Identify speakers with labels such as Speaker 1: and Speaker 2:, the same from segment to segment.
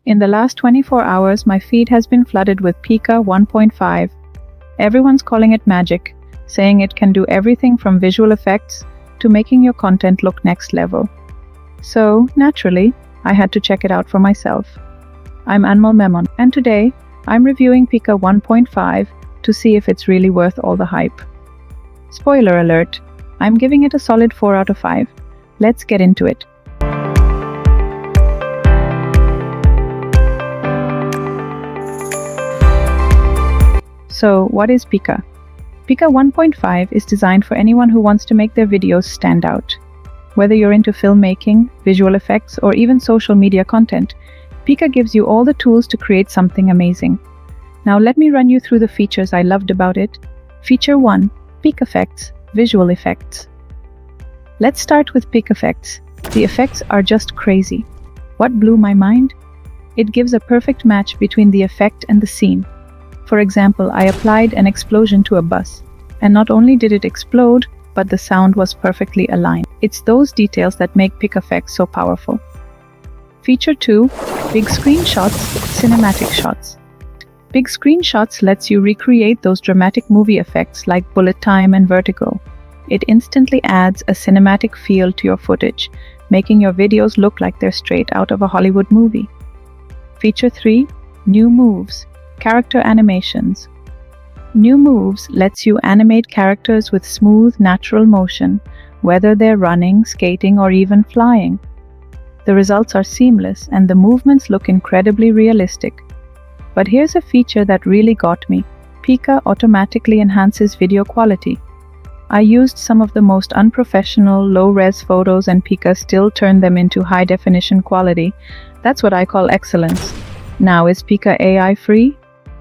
Speaker 1: In the last 24 hours, my feed has been flooded with Pika 1.5. Everyone's calling it magic, saying it can do everything from visual effects to making your content look next level. So, naturally, I had to check it out for myself. I'm Anmol Memon, and today, I'm reviewing Pika 1.5 to see if it's really worth all the hype. Spoiler alert, I'm giving it a solid 4 out of 5. Let's get into it. So, what is Pika? Pika 1.5 is designed for anyone who wants to make their videos stand out. Whether you're into filmmaking, visual effects, or even social media content, Pika gives you all the tools to create something amazing. Now let me run you through the features I loved about it. Feature 1. Pikaffects, visual effects. Let's start with Pikaffects. The effects are just crazy. What blew my mind? It gives a perfect match between the effect and the scene. For example, I applied an explosion to a bus, and not only did it explode, but the sound was perfectly aligned. It's those details that make Pikaffects so powerful. Feature 2. Big screen shots, cinematic shots. Big screen shots lets you recreate those dramatic movie effects like Bullet Time and Vertigo. It instantly adds a cinematic feel to your footage, making your videos look like they're straight out of a Hollywood movie. Feature 3. New moves, character animations. New moves lets you animate characters with smooth, natural motion, whether they're running, skating, or even flying. The results are seamless and the movements look incredibly realistic. But here's a feature that really got me. Pika automatically enhances video quality. I used some of the most unprofessional, low-res photos and Pika still turned them into high-definition quality. That's what I call excellence. Now, is Pika AI free?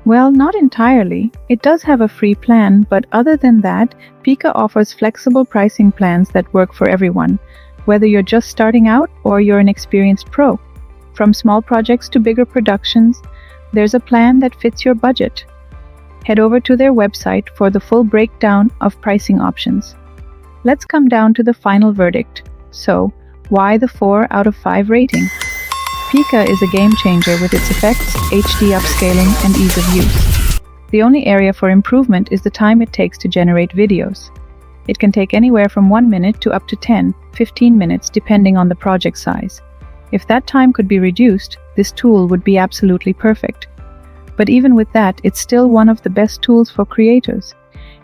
Speaker 1: Well, not entirely. It does have a free plan, but other than that, Pika offers flexible pricing plans that work for everyone, whether you're just starting out or you're an experienced pro. From small projects to bigger productions, there's a plan that fits your budget. Head over to their website for the full breakdown of pricing options. Let's come down to the final verdict. So, why the 4 out of 5 rating? Pika is a game changer with its effects, HD upscaling, and ease of use. The only area for improvement is the time it takes to generate videos. It can take anywhere from 1 minute to up to 10-15 minutes depending on the project size. If that time could be reduced, this tool would be absolutely perfect. But even with that, it's still one of the best tools for creators.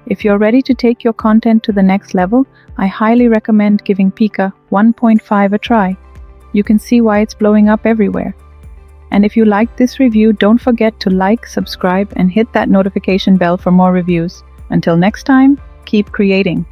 Speaker 1: If you're ready to take your content to the next level, I highly recommend giving Pika 1.5 a try. You can see why it's blowing up everywhere. And if you liked this review, don't forget to like, subscribe, and hit that notification bell for more reviews. Until next time, keep creating.